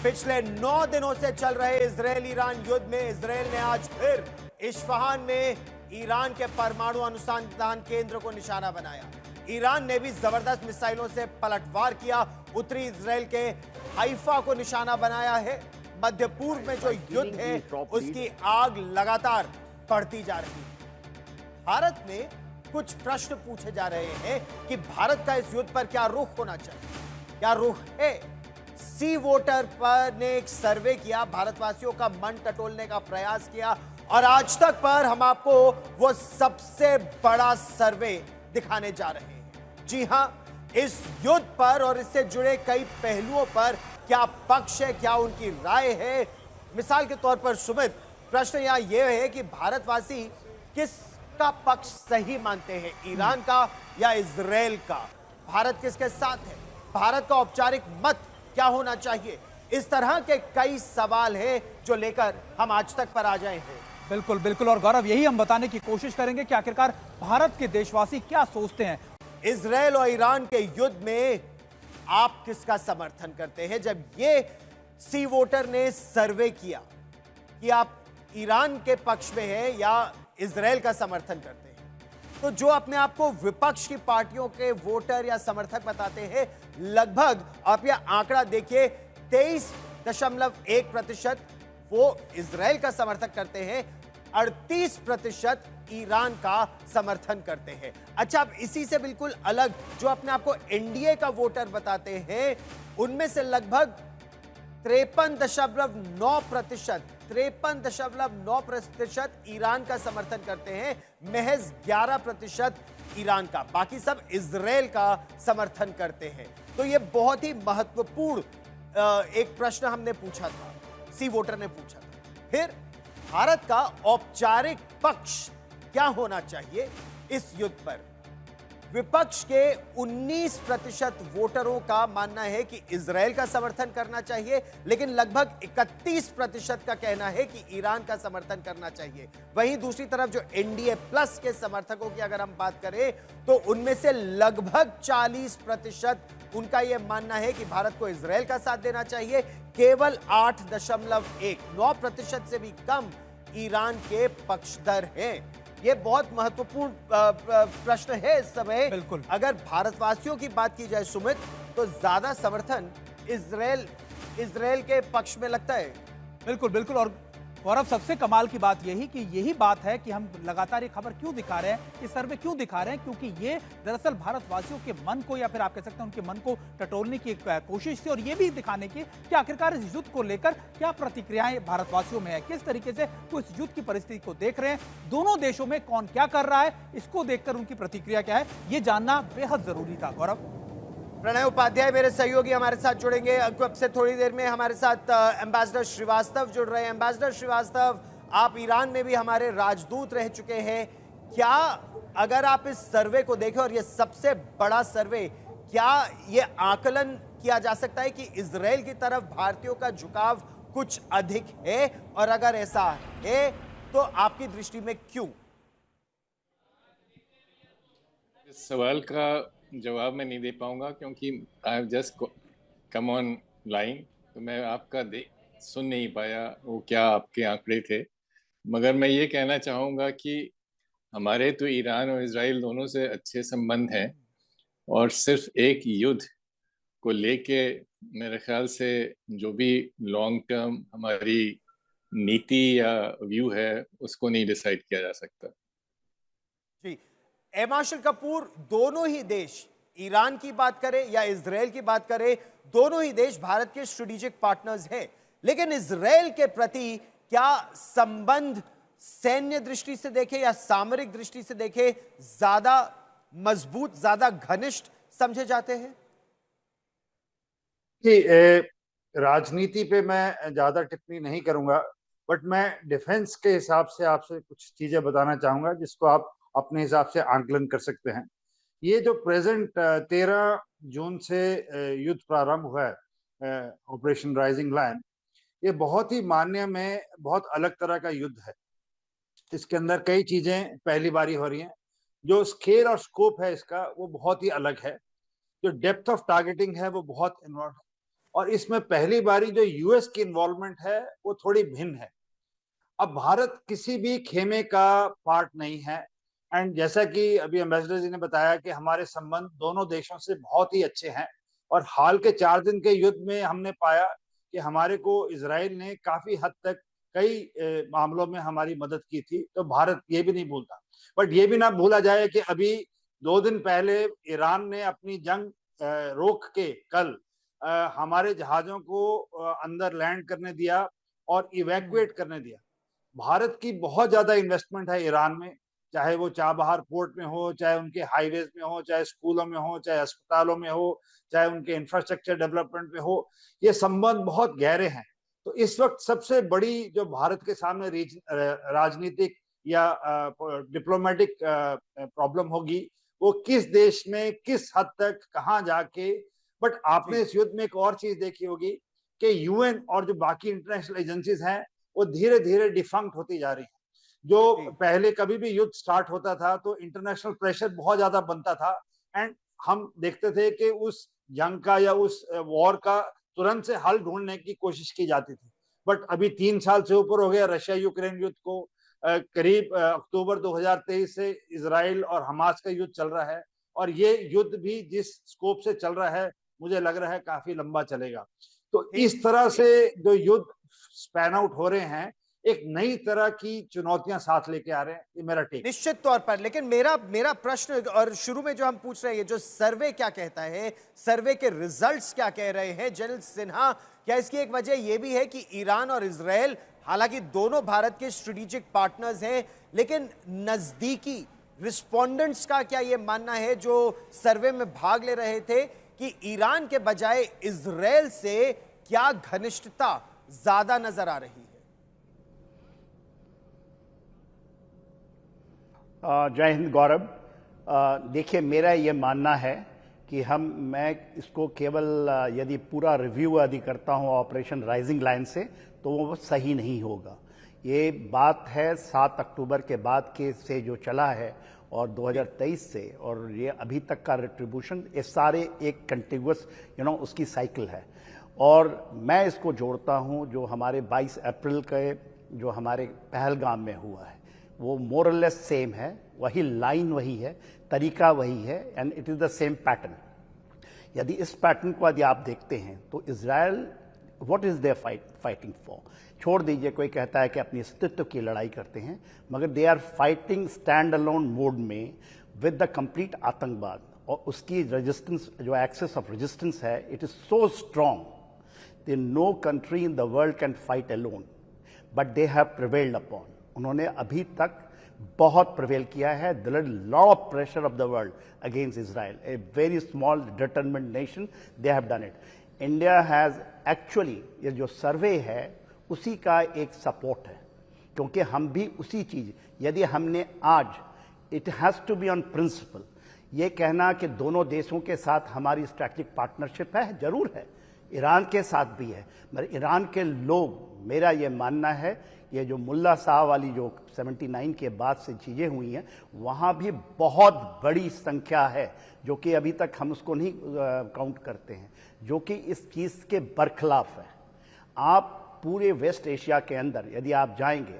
पिछले 9 दिनों से चल रहे इजरायल ईरान युद्ध में इजरायल ने आज फिर इस्फहान में ईरान के परमाणु अनुसंधान केंद्र को निशाना बनाया। ईरान ने भी जबरदस्त मिसाइलों से पलटवार किया। उत्तरी इजरायल के हाइफा को निशाना बनाया है। मध्य पूर्व में जो युद्ध है उसकी आग लगातार बढ़ती जा रही है। भारत में कुछ प्रश्न पूछे जा रहे हैं कि भारत का इस युद्ध पर क्या रुख होना चाहिए, क्या रुख है। सी वोटर पर ने एक सर्वे किया, भारतवासियों का मन टटोलने का प्रयास किया और आज तक पर हम आपको वो सबसे बड़ा सर्वे दिखाने जा रहे हैं। जी हां, इस युद्ध पर और इससे जुड़े कई पहलुओं पर क्या पक्ष है, क्या उनकी राय है। मिसाल के तौर पर सुमित, प्रश्न यहां यह है कि भारतवासी किसका पक्ष सही मानते हैं, ईरान का या इजरायल का। भारत किसके साथ है, भारत का औपचारिक मत क्या होना चाहिए। इस तरह के कई सवाल हैं जो लेकर हम आज तक पर आ जाए हैं। बिल्कुल बिल्कुल, और गौरव यही हम बताने की कोशिश करेंगे कि आखिरकार भारत के देशवासी क्या सोचते हैं। इजरायल और ईरान के युद्ध में आप किसका समर्थन करते हैं। जब ये सी वोटर ने सर्वे किया कि आप ईरान के पक्ष में हैं या इजरायल का समर्थन करते हैं, तो जो अपने आप को विपक्ष की पार्टियों के वोटर या समर्थक बताते हैं, लगभग आप यह आंकड़ा देखिए 23.1% वो इजरायल का समर्थन करते हैं, 38% ईरान का समर्थन करते हैं। अच्छा, अब इसी से बिल्कुल अलग जो अपने आप को एनडीए का वोटर बताते हैं, उनमें से लगभग 53.9% ईरान का समर्थन करते हैं, महज 11% ईरान का, बाकी सब इजरायल का समर्थन करते हैं। तो यह बहुत ही महत्वपूर्ण एक प्रश्न हमने पूछा था, सी वोटर ने पूछा था। फिर भारत का औपचारिक पक्ष क्या होना चाहिए इस युद्ध पर। विपक्ष के 19% वोटरों का मानना है कि इजरायल का समर्थन करना चाहिए, लेकिन लगभग 31% का कहना है कि ईरान का समर्थन करना चाहिए। वहीं दूसरी तरफ जो एनडीए प्लस के समर्थकों की अगर हम बात करें तो उनमें से लगभग 40% उनका यह मानना है कि भारत को इजरायल का साथ देना चाहिए। केवल 8.9% से भी कम ईरान के पक्षधर हैं। यह बहुत महत्वपूर्ण प्रश्न है इस समय। बिल्कुल, अगर भारतवासियों की बात की जाए सुमित, तो ज्यादा समर्थन इजरायल के पक्ष में लगता है। बिल्कुल बिल्कुल, और गौरव सबसे कमाल की बात यही बात है कि हम लगातार ये खबर क्यों दिखा रहे हैं, ये सर्वे क्यों दिखा रहे हैं, क्योंकि ये दरअसल भारतवासियों के मन को, या फिर आप कह सकते हैं उनके मन को टटोलने की एक कोशिश थी, और ये भी दिखाने की कि आखिरकार इस युद्ध को लेकर क्या प्रतिक्रियाएं भारतवासियों में है, किस तरीके से वो इस युद्ध की परिस्थिति को देख रहे हैं, दोनों देशों में कौन क्या कर रहा है, इसको देखकर उनकी प्रतिक्रिया क्या है, ये जानना बेहद जरूरी था। गौरव, प्रणय उपाध्याय मेरे सहयोगी हमारे साथ जुड़ेंगे अब से थोड़ी देर में। हमारे साथ एम्बेसडर श्रीवास्तव जुड़ रहे हैं। एम्बेसडर श्रीवास्तव, आप ईरान में भी हमारे राजदूत रह चुके हैं। क्या अगर आप इस सर्वे को देखें, और ये सबसे बड़ा सर्वे, क्या ये आकलन किया जा सकता है कि इजरायल की तरफ भारतीयों का झुकाव कुछ अधिक है, और अगर ऐसा है तो आपकी दृष्टि में क्यों? इस सवाल का जवाब मैं नहीं दे पाऊंगा क्योंकि I have just come on line, तो मैं आपका सुन नहीं पाया वो क्या आपके आंकड़े थे। मगर मैं ये कहना चाहूँगा कि हमारे तो ईरान और इजराइल दोनों से अच्छे संबंध हैं, और सिर्फ एक युद्ध को लेके मेरे ख्याल से जो भी लॉन्ग टर्म हमारी नीति या व्यू है उसको नहीं डिसाइड किया जा सकता। जी, एमाशल कपूर, दोनों ही देश, ईरान की बात करें या इजरायल की बात करें, दोनों ही देश भारत के स्ट्रेटेजिक पार्टनर्स हैं, लेकिन इजरायल के प्रति क्या संबंध सैन्य दृष्टि से देखें या सामरिक दृष्टि से देखें ज्यादा मजबूत, ज्यादा घनिष्ठ समझे जाते हैं? जी, राजनीति पे मैं ज्यादा टिप्पणी नहीं करूंगा, बट मैं डिफेंस के हिसाब से आपसे कुछ चीजें बताना चाहूंगा जिसको आप अपने हिसाब से आंकलन कर सकते हैं। ये जो प्रेजेंट 13 जून से युद्ध प्रारंभ हुआ है, ऑपरेशन राइजिंग लायन, ये बहुत ही मान्य में बहुत अलग तरह का युद्ध है। इसके अंदर कई चीजें पहली बारी हो रही हैं। जो स्केल और स्कोप है इसका वो बहुत ही अलग है। जो डेप्थ ऑफ टारगेटिंग है वो बहुत इन्वॉल्व, और इसमें पहली बारी जो यूएस की इन्वॉल्वमेंट है वो थोड़ी भिन्न है। अब भारत किसी भी खेमे का पार्ट नहीं है, एंड जैसा कि अभी एम्बेसडर जी ने बताया कि हमारे संबंध दोनों देशों से बहुत ही अच्छे हैं, और हाल के 4 दिन के युद्ध में हमने पाया कि हमारे को इजराइल ने काफी हद तक कई मामलों में हमारी मदद की थी, तो भारत ये भी नहीं भूलता। बट ये भी ना भूला जाए कि अभी 2 दिन पहले ईरान ने अपनी जंग रोक के कल हमारे जहाजों को अंदर लैंड करने दिया और इवैक्यूएट करने दिया। भारत की बहुत ज्यादा इन्वेस्टमेंट है ईरान में, चाहे वो चाबहार पोर्ट में हो, चाहे उनके हाईवेज में हो, चाहे स्कूलों में हो, चाहे अस्पतालों में हो, चाहे उनके इंफ्रास्ट्रक्चर डेवलपमेंट में हो। ये संबंध बहुत गहरे हैं। तो इस वक्त सबसे बड़ी जो भारत के सामने राजनीतिक या डिप्लोमेटिक प्रॉब्लम होगी, वो किस देश में किस हद तक कहां जाके। बट आपने इस युद्ध में एक और चीज देखी होगी कि यूएन और जो बाकी इंटरनेशनल एजेंसीज हैं वो धीरे धीरे डिफंक्ट होती जा रही है। जो पहले कभी भी युद्ध स्टार्ट होता था तो इंटरनेशनल प्रेशर बहुत ज्यादा बनता था, एंड हम देखते थे कि उस जंग का या उस वॉर का तुरंत से हल ढूंढने की कोशिश की जाती थी। बट अभी 3 साल से ऊपर हो गया रशिया यूक्रेन युद्ध को। करीब अक्टूबर 2023 से इजराइल और हमास का युद्ध चल रहा है, और ये युद्ध भी जिस स्कोप से चल रहा है मुझे लग रहा है काफी लंबा चलेगा। तो इस तरह से जो युद्ध स्पैन आउट हो रहे हैं, एक नई तरह की चुनौतियां साथ लेके आ रहे हैं। ये मेरा टेक। निश्चित तौर पर, लेकिन मेरा प्रश्न, और शुरू में जो हम पूछ रहे हैं, जो सर्वे क्या कहता है, सर्वे के रिजल्ट्स क्या कह रहे हैं जनरल सिन्हा, क्या इसकी एक वजह यह भी है कि ईरान और इजराइल हालांकि दोनों भारत के स्ट्रेटेजिक पार्टनर्स हैं, लेकिन नजदीकी रिस्पोंडेंट्स का क्या यह मानना है जो सर्वे में भाग ले रहे थे कि ईरान के बजाय इजराइल से क्या घनिष्ठता ज्यादा नजर आ रही है? जय हिंद गौरव। देखिए, मेरा ये मानना है कि मैं इसको केवल यदि पूरा रिव्यू यदि करता हूँ ऑपरेशन राइजिंग लाइन से, तो वो सही नहीं होगा। ये बात है 7 अक्टूबर के बाद के से जो चला है और 2023 से, और ये अभी तक का रिट्रीब्यूशन, ये सारे एक कंटिन्यूअस उसकी साइकिल है। और मैं इसको जोड़ता हूँ जो हमारे 22 अप्रैल के जो हमारे पहलगाम में हुआ है, वो मोरलेस सेम है, वही लाइन वही है, तरीका वही है, and it is the same pattern. यदि इस पैटर्न को यदि आप देखते हैं तो Israel what is their fighting for, छोड़ दीजिए कोई कहता है कि अपनी अस्तित्व की लड़ाई करते हैं, मगर they are fighting stand alone mode में विद द कंप्लीट आतंकवाद, और उसकी रेजिस्टेंस जो एक्सेस ऑफ रेजिस्टेंस है it is so strong that no country in the world can fight alone, but they have prevailed upon. उन्होंने अभी तक बहुत प्रिवेल किया है। There is lot of pressure of the world against Israel, a very small determined nation, they have done it. India has actually, ये जो सर्वे है उसी का एक सपोर्ट है, क्योंकि हम भी उसी चीज, यदि हमने आज, it has to be on principle, ये कहना कि दोनों देशों के साथ हमारी स्ट्रैटेजिक पार्टनरशिप है, जरूर है, ईरान के साथ भी है, मगर ईरान के लोग, मेरा ये मानना है, ये जो मुल्ला साहब वाली जो 79 के बाद से चीज़ें हुई हैं, वहाँ भी बहुत बड़ी संख्या है जो कि अभी तक हम उसको नहीं काउंट करते हैं, जो कि इस चीज़ के बरखिलाफ है। आप पूरे वेस्ट एशिया के अंदर यदि आप जाएंगे,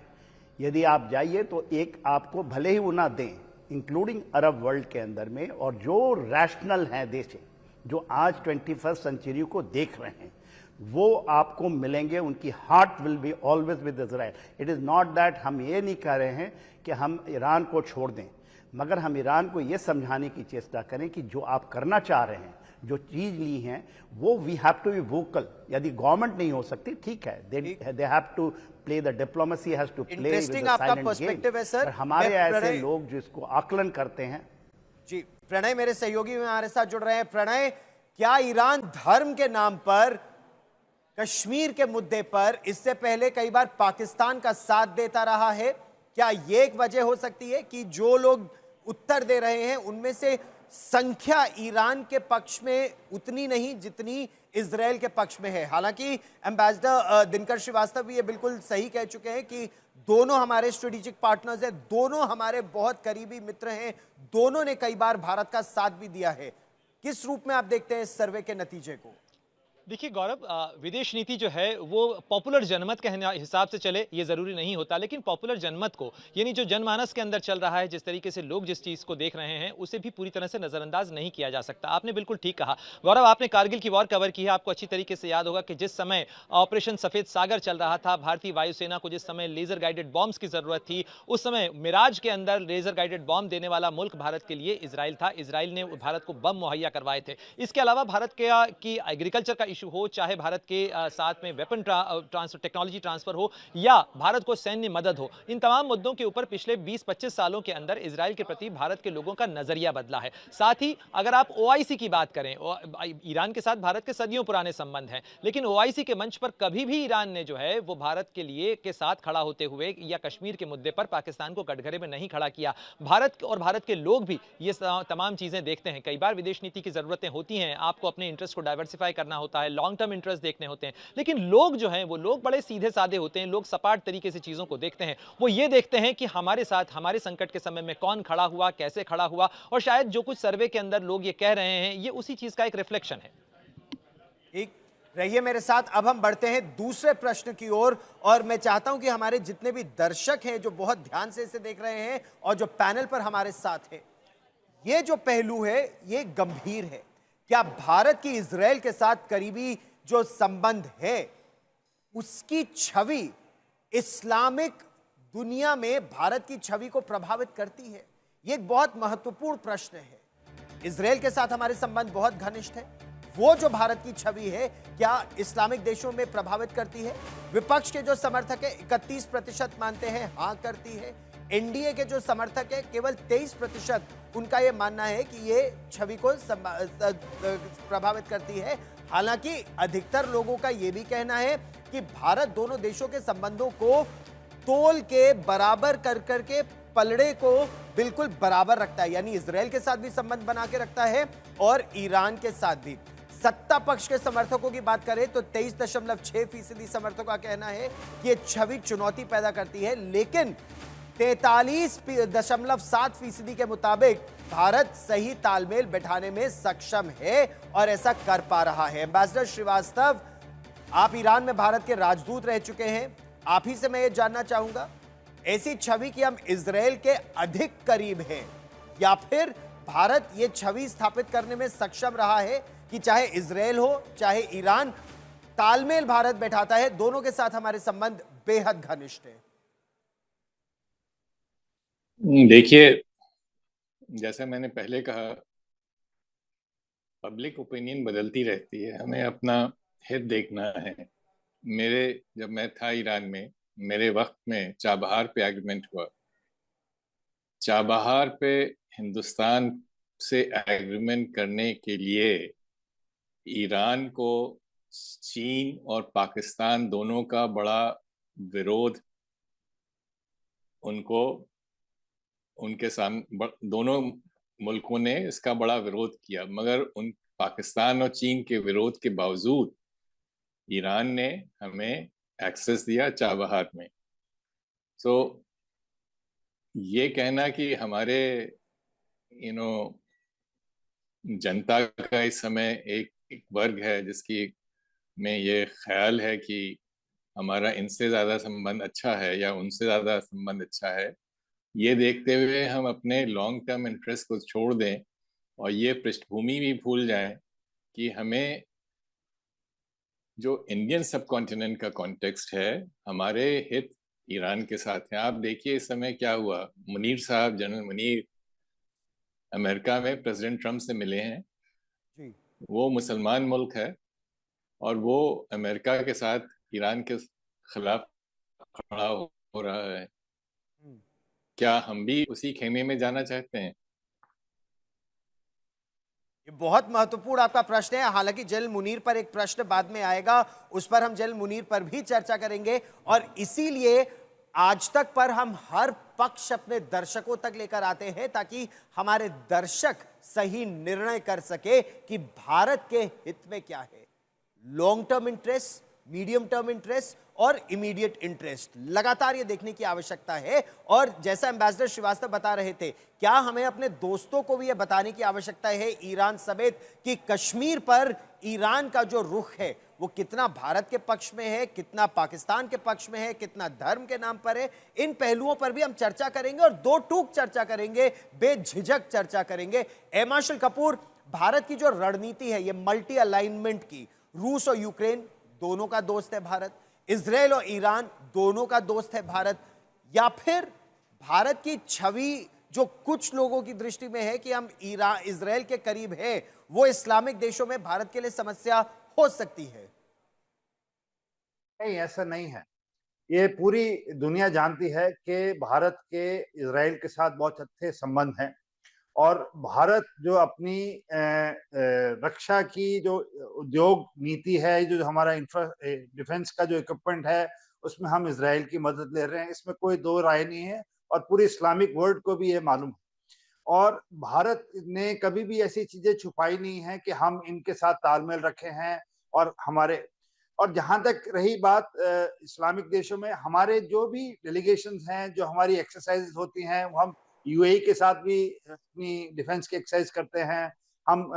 यदि आप जाइए तो एक आपको भले ही वो ना दें, इंक्लूडिंग अरब वर्ल्ड के अंदर में, और जो रैशनल हैं देश जो आज 21st सेंचुरी को देख रहे हैं, वो आपको मिलेंगे, उनकी heart will be always with Israel. It is not that हम ये नहीं कह रहे हैं कि हम ईरान को छोड़ दें, मगर हम ईरान को ये समझाने की चेष्टा करें कि जो आप करना चाह रहे हैं, जो चीज ली हैं, वो we have to be vocal. यदि गवर्नमेंट नहीं हो सकती, ठीक है, they have to play the diplomacy, has to play with the silent game. हमारे ऐसे लोग जिसको आकलन करते हैं। जी, प्रणय मेरे सहयोगी हमारे साथ जुड़ रहे हैं। प्रणय, क्या ईरान धर्म के नाम पर, कश्मीर के मुद्दे पर इससे पहले कई बार पाकिस्तान का साथ देता रहा है? क्या यह एक वजह हो सकती है कि जो लोग उत्तर दे रहे हैं उनमें से संख्या ईरान के पक्ष में उतनी नहीं जितनी इजराइल के पक्ष में है? हालांकि एम्बेसडर दिनकर श्रीवास्तव भी ये बिल्कुल सही कह चुके हैं कि दोनों हमारे स्ट्रेटेजिक पार्टनर्स हैं, दोनों हमारे बहुत करीबी मित्र हैं, दोनों ने कई बार भारत का साथ भी दिया है। किस रूप में आप देखते हैं इस सर्वे के नतीजे को? देखिए गौरव, विदेश नीति जो है वो पॉपुलर जनमत के हिसाब से चले ये ज़रूरी नहीं होता, लेकिन पॉपुलर जनमत को, यानी जो जनमानस के अंदर चल रहा है, जिस तरीके से लोग जिस चीज़ को देख रहे हैं, उसे भी पूरी तरह से नज़रअंदाज नहीं किया जा सकता। आपने बिल्कुल ठीक कहा गौरव, आपने कारगिल की वॉर कवर की है, आपको अच्छी तरीके से याद होगा कि जिस समय ऑपरेशन सफ़ेद सागर चल रहा था, भारतीय वायुसेना को जिस समय लेज़र गाइडेड बॉम्ब्स की ज़रूरत थी, उस समय मिराज के अंदर लेज़र गाइडेड बॉम्ब देने वाला मुल्क भारत के लिए इजराइल था। इजराइल ने भारत को बम मुहैया करवाए थे। इसके अलावा भारत की एग्रीकल्चर का इशू हो, चाहे भारत के साथ में वेपन ट्रांसफर, टेक्नोलॉजी ट्रांसफर हो, या भारत को सैन्य मदद हो, इन तमाम मुद्दों के ऊपर पिछले 20-25 सालों के अंदर इजराइल के प्रति भारत के लोगों का नजरिया बदला है। साथ ही अगर आप ओआईसी की बात करें, ईरान के साथ भारत के सदियों पुराने संबंध हैं, लेकिन ओआईसी के मंच पर कभी भी ईरान ने जो है वो भारत के साथ खड़ा होते हुए या कश्मीर के मुद्दे पर पाकिस्तान को कटघरे में नहीं खड़ा किया। भारत और भारत के लोग भी ये तमाम चीजें देखते हैं। कई बार विदेश नीति की जरूरतें होती हैं, आपको अपने इंटरेस्ट को डाइवर्सिफाई करना होता है, लॉन्ग टर्म इंटरेस्ट देखने होते हैं, लेकिन लोग जो हैं वो लोग बड़े सीधे साधे होते हैं। लोग सपाट तरीके से चीजों को देखते हैं। वो ये देखते हैं कि हमारे साथ हमारे संकट के समय में कौन खड़ा हुआ, कैसे खड़ा हुआ, और शायद जो कुछ सर्वे के अंदर लोग ये कह रहे हैं ये उसी चीज का एक रिफ्लेक्शन है। ठीक रहिए मेरे साथ। अब हम बढ़ते हैं दूसरे प्रश्न की ओर, और मैं चाहता हूं कि हमारे जितने भी दर्शक हैं जो बहुत ध्यान से इसे देख रहे हैं और जो पैनल पर हमारे साथ हैं, ये जो पहलू है ये गंभीर है। क्या भारत की इजराइल के साथ करीबी जो संबंध है उसकी छवि इस्लामिक दुनिया में भारत की छवि को प्रभावित करती है? ये एक बहुत महत्वपूर्ण प्रश्न है। इजराइल के साथ हमारे संबंध बहुत घनिष्ठ है, वो जो भारत की छवि है क्या इस्लामिक देशों में प्रभावित करती है? विपक्ष के जो समर्थक है 31% मानते हैं हाँ करती है। एनडीए के जो समर्थक है केवल 23% उनका यह मानना है कि ये छवि को प्रभावित करती है। हालांकि अधिकतर लोगों का यह भी कहना है कि भारत दोनों देशों के संबंधों को तोल के बराबर कर करके पलड़े को बिल्कुल बराबर रखता है, यानी इजराइल के साथ भी संबंध बना के रखता है और ईरान के साथ भी। सत्ता पक्ष के समर्थकों की बात करें तो 23.6% समर्थकों का कहना है कि यह छवि चुनौती पैदा करती है, लेकिन 43.7% के मुताबिक भारत सही तालमेल बैठाने में सक्षम है और ऐसा कर पा रहा है। एम्बेसडर श्रीवास्तव, आप ईरान में भारत के राजदूत रह चुके हैं, आप ही से मैं ये जानना चाहूंगा, ऐसी छवि कि हम इजराइल के अधिक करीब हैं, या फिर भारत ये छवि स्थापित करने में सक्षम रहा है कि चाहे इजराइल हो चाहे ईरान, तालमेल भारत बैठाता है, दोनों के साथ हमारे संबंध बेहद घनिष्ठ है? देखिए, जैसा मैंने पहले कहा, पब्लिक ओपिनियन बदलती रहती है, हमें अपना हित देखना है। जब मैं था ईरान में, मेरे वक्त में चाबहार पे एग्रीमेंट हुआ। चाबहार पे हिंदुस्तान से एग्रीमेंट करने के लिए ईरान को चीन और पाकिस्तान दोनों का बड़ा विरोध, उनके सामने दोनों मुल्कों ने इसका बड़ा विरोध किया, मगर उन पाकिस्तान और चीन के विरोध के बावजूद ईरान ने हमें एक्सेस दिया चाबहार में। सो ये कहना कि हमारे जनता का इस समय एक वर्ग है जिसकी में ये ख्याल है कि हमारा इनसे ज्यादा संबंध अच्छा है या उनसे ज्यादा संबंध अच्छा है, ये देखते हुए हम अपने लॉन्ग टर्म इंटरेस्ट को छोड़ दें और ये पृष्ठभूमि भी भूल जाएं कि हमें जो इंडियन सबकॉन्टिनेंट का कॉन्टेक्स्ट है, हमारे हित ईरान के साथ हैं। आप देखिए इस समय क्या हुआ, मुनीर साहब, जनरल मुनीर अमेरिका में प्रेसिडेंट ट्रम्प से मिले हैं जी। वो मुसलमान मुल्क है और वो अमेरिका के साथ ईरान के खिलाफ खड़ा हो रहा है। क्या हम भी उसी खेमे में जाना चाहते हैं? ये बहुत महत्वपूर्ण आपका प्रश्न है। हालांकि जनरल मुनीर पर एक प्रश्न बाद में आएगा, उस पर हम जनरल मुनीर पर भी चर्चा करेंगे, और इसीलिए आज तक पर हम हर पक्ष अपने दर्शकों तक लेकर आते हैं ताकि हमारे दर्शक सही निर्णय कर सके कि भारत के हित में क्या है। Long term interest, medium term interest और इमीडिएट इंटरेस्ट, लगातार ये देखने की आवश्यकता है। और जैसा एम्बेसडर श्रीवास्तव बता रहे थे, क्या हमें अपने दोस्तों को भी ये बताने की आवश्यकता है ईरान समेत कि कश्मीर पर ईरान का जो रुख है वो कितना भारत के पक्ष में है, कितना पाकिस्तान के पक्ष में है, कितना धर्म के नाम पर है, इन पहलुओं पर भी हम चर्चा करेंगे और दो टूक चर्चा करेंगे, बेझिझक चर्चा करेंगे। एमाशल कपूर, भारत की जो रणनीति है ये मल्टी अलाइनमेंट की, रूस और यूक्रेन दोनों का दोस्त है भारत, इजराइल और ईरान दोनों का दोस्त है भारत, या फिर भारत की छवि जो कुछ लोगों की दृष्टि में है कि हम इजराइल के करीब है, वो इस्लामिक देशों में भारत के लिए समस्या हो सकती है? नहीं, ऐसा नहीं है। ये पूरी दुनिया जानती है कि भारत के इजराइल के साथ बहुत अच्छे संबंध हैं और भारत जो अपनी रक्षा की जो उद्योग नीति है, जो हमारा डिफेंस का जो इक्विपमेंट है, उसमें हम इजराइल की मदद ले रहे हैं, इसमें कोई दो राय नहीं है और पूरी इस्लामिक वर्ल्ड को भी ये मालूम है। और भारत ने कभी भी ऐसी चीजें छुपाई नहीं है कि हम इनके साथ तालमेल रखे हैं। और जहां तक रही बात इस्लामिक देशों में, हमारे जो भी डेलीगेशंस हैं, जो हमारी एक्सरसाइज होती हैं, वो हम यूएई के साथ भी अपनी डिफेंस की एक्सरसाइज करते हैं, हम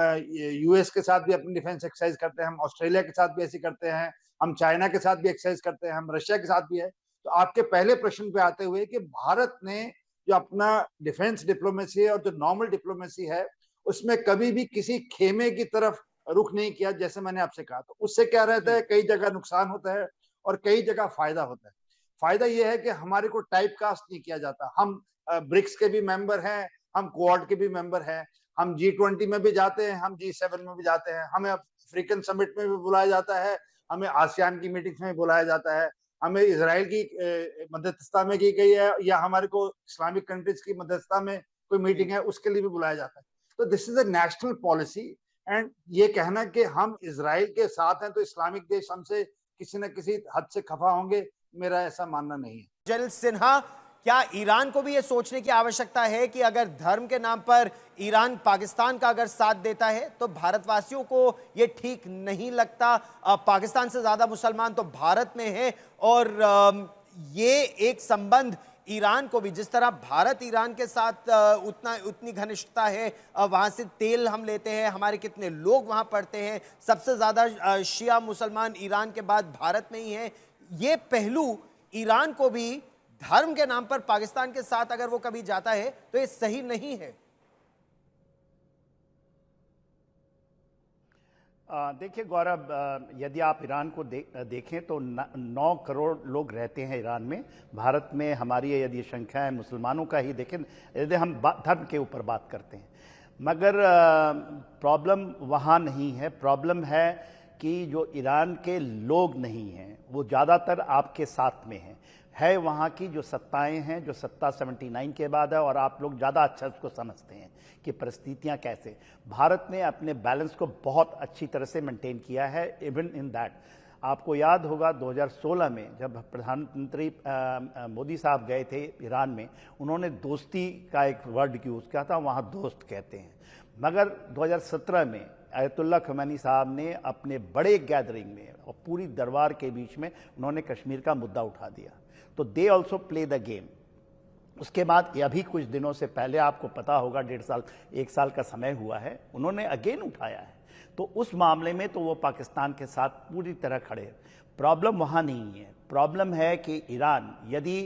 यूएस के साथ भी अपनी डिफेंस एक्सरसाइज करते हैं, हम ऑस्ट्रेलिया के साथ भी ऐसी करते हैं, हम चाइना के साथ भी एक्सरसाइज करते हैं, हम रशिया के साथ भी है। तो आपके पहले प्रश्न पे आते हुए कि भारत ने जो अपना डिफेंस डिप्लोमेसी और जो नॉर्मल डिप्लोमेसी है, उसमें कभी भी किसी खेमे की तरफ रुख नहीं किया, जैसे मैंने आपसे कहा। तो उससे क्या रहता है, कई जगह नुकसान होता है और कई जगह फायदा होता है। फायदा यह है कि हमारे को टाइप कास्ट नहीं किया जाता। हम ब्रिक्स के भी मेंबर हैं, हम क्वाड के भी मेंबर हैं, हम G20 में भी जाते हैं, हम G7 में भी जाते हैं, हमें अफ्रीकन समिट में भी बुलाया जाता है, हमें आसियान की मीटिंग्स में बुलाया जाता है, हमें इजराइल की मध्यस्थता में की गई है या हमारे को इस्लामिक कंट्रीज की मध्यस्थता में कोई मीटिंग है उसके लिए भी बुलाया जाता है। तो this is a national policy. And ये कहना कि हम इजराइल के साथ हैं तो इस्लामिक देश हमसे किसी न किसी हद से खफा होंगे, मेरा ऐसा मानना नहीं है। जनरल सिन्हा, क्या ईरान को भी ये सोचने की आवश्यकता है कि अगर धर्म के नाम पर ईरान पाकिस्तान का अगर साथ देता है तो भारतवासियों को ये ठीक नहीं लगता? पाकिस्तान से ज्यादा मुसलमान तो भारत में है और ये एक संबंध ईरान को भी, जिस तरह भारत ईरान के साथ उतनी घनिष्ठता है, वहां से तेल हम लेते हैं, हमारे कितने लोग वहां पढ़ते हैं, सबसे ज्यादा शिया मुसलमान ईरान के बाद भारत में ही है, ये पहलू ईरान को भी धर्म के नाम पर पाकिस्तान के साथ अगर वो कभी जाता है तो ये सही नहीं है। देखिए गौरव, यदि आप ईरान को देखें तो 9 करोड़ लोग रहते हैं ईरान में। भारत में हमारी यदि संख्या है मुसलमानों का ही देखें, यदि हम धर्म के ऊपर बात करते हैं, मगर प्रॉब्लम वहाँ नहीं है। प्रॉब्लम है कि जो ईरान के लोग नहीं हैं वो ज़्यादातर आपके साथ में हैं। है वहाँ की जो सत्ताएं हैं, जो सत्ता 79 के बाद है, और आप लोग ज़्यादा अच्छा उसको समझते हैं कि परिस्थितियाँ कैसे। भारत ने अपने बैलेंस को बहुत अच्छी तरह से मेंटेन किया है। इवन इन दैट आपको याद होगा 2016 में जब प्रधानमंत्री मोदी साहब गए थे ईरान में, उन्होंने दोस्ती का एक वर्ड यूज़ किया था, वहाँ दोस्त कहते हैं। मगर 2017 में आयतुल्लाह खमैनी साहब ने अपने बड़े गैदरिंग में और पूरी दरबार के बीच में उन्होंने कश्मीर का मुद्दा उठा दिया। तो they also play the game. उसके बाद अभी कुछ दिनों से पहले, आपको पता होगा 1.5 साल 1 साल का समय हुआ है, उन्होंने अगेन उठाया है। तो उस मामले में तो वो पाकिस्तान के साथ पूरी तरह खड़े हैं। प्रॉब्लम वहाँ नहीं है। प्रॉब्लम है कि ईरान यदि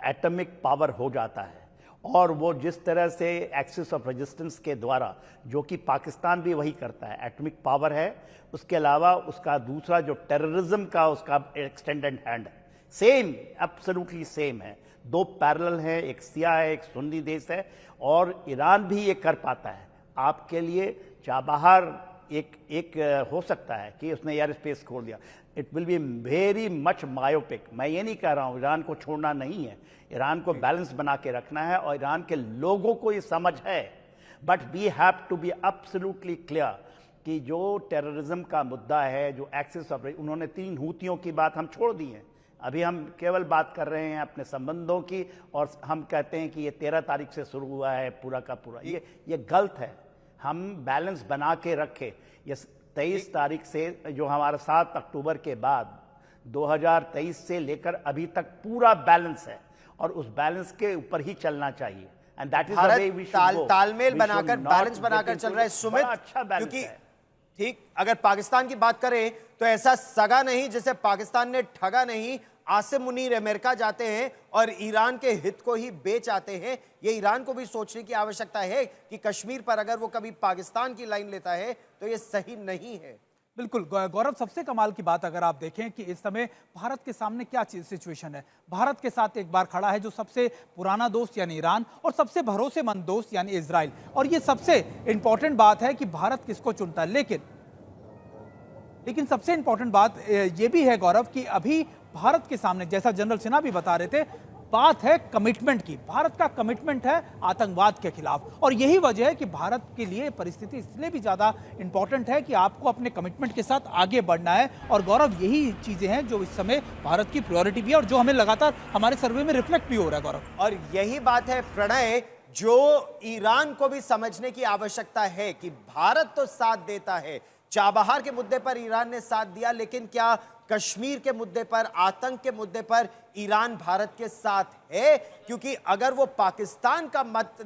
एटॉमिक पावर हो जाता है और वो जिस तरह से एक्सिस ऑफ रेजिस्टेंस के द्वारा, जो कि पाकिस्तान भी वही करता है, एटॉमिक पावर है, उसके अलावा उसका दूसरा जो टेररिज्म का उसका एक्सटेंडेड हैंड है, सेम, एब्सोल्युटली सेम है। 2 पैरेलल हैं, एक सिया है, एक सुन्नी देश है, और ईरान भी ये कर पाता है। आपके लिए चाबहार एक हो सकता है कि उसने एयर स्पेस खोल दिया, it will be very much myopic. मैं ये नहीं कह रहा हूँ ईरान को छोड़ना नहीं है, ईरान को बैलेंस बना के रखना है और ईरान के लोगों को ये समझ है। But we have to be absolutely clear कि जो टेररिज्म का मुद्दा है, जो एक्सिस ऑफ, उन्होंने 3 हूतियों की बात हम छोड़ दी है। अभी हम केवल बात कर रहे हैं अपने संबंधों की, और हम कहते हैं कि ये 13 तारीख से शुरू हुआ है पूरा का पूरा। ये गलत है। हम बैलेंस बना के रखे। ये 23 तारीख से जो हमारा 7 अक्टूबर के बाद 2023 से लेकर अभी तक पूरा बैलेंस है, और उस बैलेंस के ऊपर ही चलना चाहिए। And that is the way we should go. तालमेल बनाकर, बैलेंस बनाकर चल रहा है। सुमित, अच्छा बैलेंस है। ठीक, अगर पाकिस्तान की बात करें तो ऐसा सगा नहीं जिसे पाकिस्तान ने ठगा नहीं। आसिम मुनीर अमेरिका जाते हैं और ईरान के हित को ही बेच आते हैं। ये ईरान को भी सोचने की आवश्यकता है कि कश्मीर पर अगर वो कभी पाकिस्तान की लाइन लेता है तो ये सही नहीं है। बिल्कुल गौरव, सबसे कमाल की बात अगर आप देखें कि इस समय भारत के सामने क्या सिचुएशन है। भारत के साथ एक बार खड़ा है जो सबसे पुराना दोस्त यानी ईरान और सबसे भरोसेमंद दोस्त यानी इजराइल। और ये सबसे इंपॉर्टेंट बात है कि भारत किसको चुनता है। लेकिन सबसे इंपॉर्टेंट बात ये भी है गौरव कि अभी भारत के सामने, जैसा जनरल सिन्हा भी बता रहे थे, बात है कमिटमेंट की। भारत का कमिटमेंट है आतंकवाद के खिलाफ और यही वजह है कि भारत के लिए परिस्थिति इसलिए भी ज्यादा इंपॉर्टेंट है कि आपको अपने कमिटमेंट के साथ आगे बढ़ना है। और गौरव, यही चीजें हैं जो इस समय भारत की प्रायोरिटी भी है और जो हमें लगातार हमारे सर्वे में रिफ्लेक्ट भी हो रहा है गौरव। और यही बात है प्रणय, जो ईरान को भी समझने की आवश्यकता है कि भारत तो साथ देता है। चाबहार के मुद्दे पर ईरान ने साथ दिया, लेकिन क्या कश्मीर के मुद्दे पर, आतंक के मुद्दे पर ईरान भारत के साथ है? क्योंकि अगर वो पाकिस्तान का मत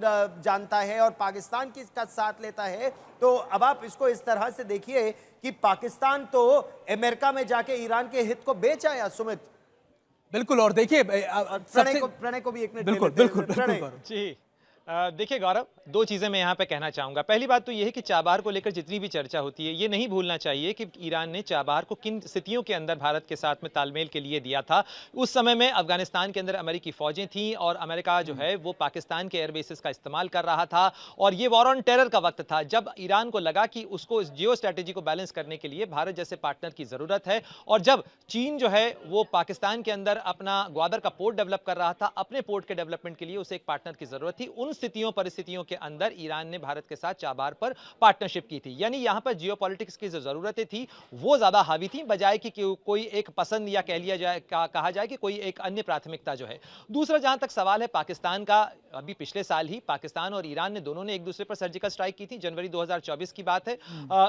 जानता है और पाकिस्तान की का साथ लेता है तो अब आप इसको इस तरह से देखिए कि पाकिस्तान तो अमेरिका में जाके ईरान के हित को बेच आया। सुमित, बिल्कुल, और देखिए प्रणय को भी एक मिनट बिल्कुल बिल्कुल बिल्कुल जी। देखिए गौरव, दो चीज़ें मैं यहाँ पे कहना चाहूँगा। पहली बात तो ये है कि चाबहार को लेकर जितनी भी चर्चा होती है, ये नहीं भूलना चाहिए कि ईरान ने चाबहार को किन स्थितियों के अंदर भारत के साथ में तालमेल के लिए दिया था। उस समय में अफगानिस्तान के अंदर अमेरिकी फ़ौजें थीं और अमेरिका जो है वो पाकिस्तान के एयरबेसिस का इस्तेमाल कर रहा था और ये वॉर ऑन टेरर का वक्त था, जब ईरान को लगा कि उसको इस जियो स्ट्रैटेजी को बैलेंस करने के लिए भारत जैसे पार्टनर की ज़रूरत है। और जब चीन जो है वो पाकिस्तान के अंदर अपना ग्वादर का पोर्ट डेवलप कर रहा था, अपने पोर्ट के डेवलपमेंट के लिए उसे एक पार्टनर की ज़रूरत थी। उन परिस्थितियों के अंदर ईरान ने भारत के साथ चाबहार पर पार्टनरशिप की थी। यानी यहां पर जियोपॉलिटिक्स की जो जरूरतें थी वो ज्यादा हावी थी, बजाय कि कोई एक पसंद या कह लिया जाए, कहा जाए कि कोई एक अन्य प्राथमिकता जो है। दूसरा जहां तक सवाल है पाकिस्तान का, अभी पिछले साल ही पाकिस्तान और ईरान ने दोनों ने एक दूसरे पर सर्जिकल स्ट्राइक की थी। जनवरी 2024 की बात है।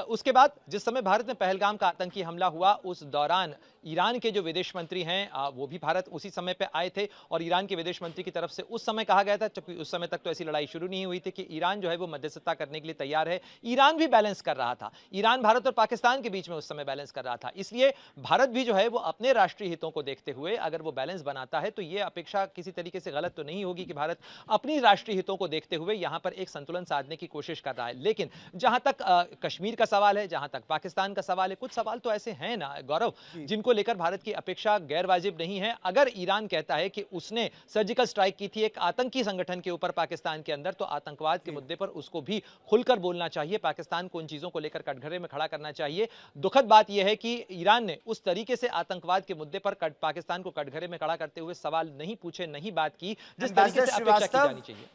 उसके बाद जिस समय भारत में पहलगाम का आतंकी हमला हुआ, उस दौरान ईरान के जो विदेश मंत्री हैं वो भी भारत उसी समय पे आए थे और ईरान के विदेश मंत्री की तरफ से उस समय कहा गया था, जबकि उस समय तक तो ऐसी लड़ाई शुरू नहीं हुई थी, कि ईरान जो है वो मध्यस्थता करने के लिए तैयार है। ईरान भी बैलेंस कर रहा था, ईरान भारत और पाकिस्तान के बीच में उस समय बैलेंस कर रहा था। इसलिए भारत भी जो है वो अपने राष्ट्रीय हितों को देखते हुए अगर वो बैलेंस बनाता है तो ये अपेक्षा किसी तरीके से गलत तो नहीं होगी कि भारत अपनी राष्ट्रीय हितों को देखते हुए यहां पर एक संतुलन साधने की कोशिश कर रहा है। लेकिन जहां तक कश्मीर का सवाल है, जहां तक पाकिस्तान का सवाल है, कुछ सवाल तो ऐसे हैं ना गौरव, जिनको लेकर भारत की अपेक्षा गैर वाजिब नहीं है। अगर ईरान कहता है कि उसने सर्जिकल स्ट्राइक की थी एक आतंकी संगठन के ऊपर पाकिस्तान के अंदर, तो आतंकवाद के मुद्दे पर उसको भी खुलकर बोलना चाहिए। पाकिस्तान को उन चीजों को लेकर कटघरे में खड़ा करना चाहिए। दुखद बात यह है कि ईरान ने उस तरीके से आतंकवाद के मुद्दे पर पाकिस्तान को कटघरे में खड़ा करते हुए सवाल नहीं पूछे, नहीं बात की, जिस तरीके से अपेक्षा की जानी चाहिए।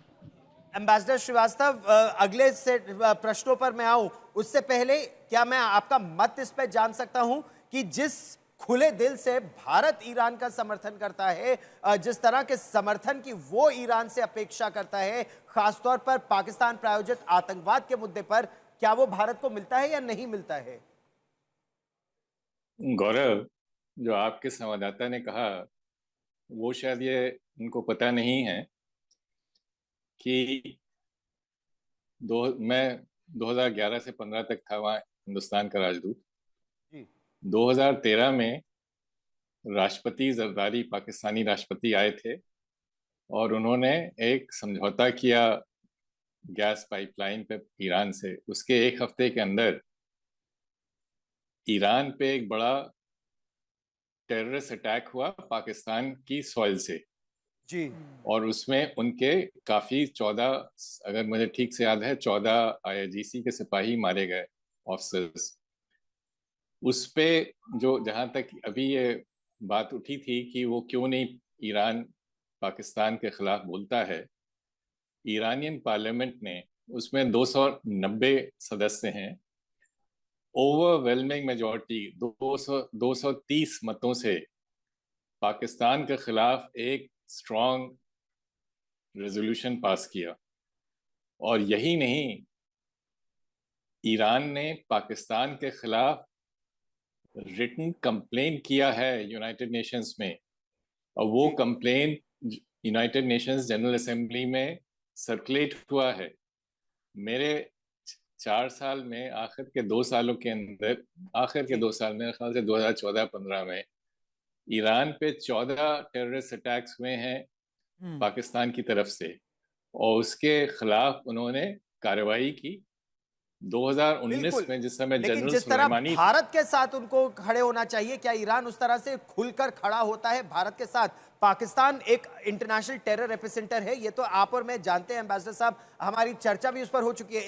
एम्बेसडर श्रीवास्तव, अगले से प्रश्नों पर मैं आऊं उससे पहले क्या मैं आपका मत इस पर जान सकता हूं कि जिस खुले दिल से भारत ईरान का समर्थन करता है, जिस तरह के समर्थन की वो ईरान से अपेक्षा करता है, खासतौर पर पाकिस्तान प्रायोजित आतंकवाद के मुद्दे पर, क्या वो भारत को मिलता है या नहीं मिलता है? गौरव, जो आपके संवाददाता ने कहा वो शायद ये उनको पता नहीं है कि मैं 2011 से 15 तक था वहाँ हिंदुस्तान का राजदूत। 2013 में राष्ट्रपति जरदारी, पाकिस्तानी राष्ट्रपति आए थे और उन्होंने एक समझौता किया गैस पाइपलाइन पे ईरान से। उसके एक हफ्ते के अंदर ईरान पे एक बड़ा टेररिस्ट अटैक हुआ पाकिस्तान की सॉइल से जी, और उसमें उनके काफी 14, अगर मुझे ठीक से याद है, 14 IRGC के सिपाही मारे गए, ऑफिसर्स। उस पे जो जहां तक अभी ये बात उठी थी कि वो क्यों नहीं ईरान पाकिस्तान के खिलाफ बोलता है, ईरानियन पार्लियामेंट ने, उसमें 290 सदस्य हैं, ओवरवेलमिंग मेजॉरिटी 230 मतों से पाकिस्तान के खिलाफ एक स्ट्रॉन्ग रेजोल्यूशन पास किया। और यही नहीं, ईरान ने पाकिस्तान के खिलाफ रिटन कंप्लेन किया है यूनाइटेड नेशंस में, और वो complain United Nations general assembly में सर्कुलेट हुआ है। मेरे 4 साल में आखिर के 2 सालों के अंदर, आखिर के 2 साल मेरे ख्याल से 2014-15 में ईरान पे 14 टेररिस्ट अटैक्स हुए हैं पाकिस्तान की तरफ से, और उसके खिलाफ उन्होंने कार्रवाई की। 2019 में जिस समय लेकिन जनरल जिस तरह सुलेमानी भारत के साथ उनको खड़े होना चाहिए, क्या ईरान उस तरह से खुलकर खड़ा होता है भारत के साथ? पाकिस्तान एक इंटरनेशनल टेरर एपिसेंटर है, ये तो आप और मैं जानते हैं एम्बेसडर साहब, हमारी चर्चा भी उस पर हो चुकी है।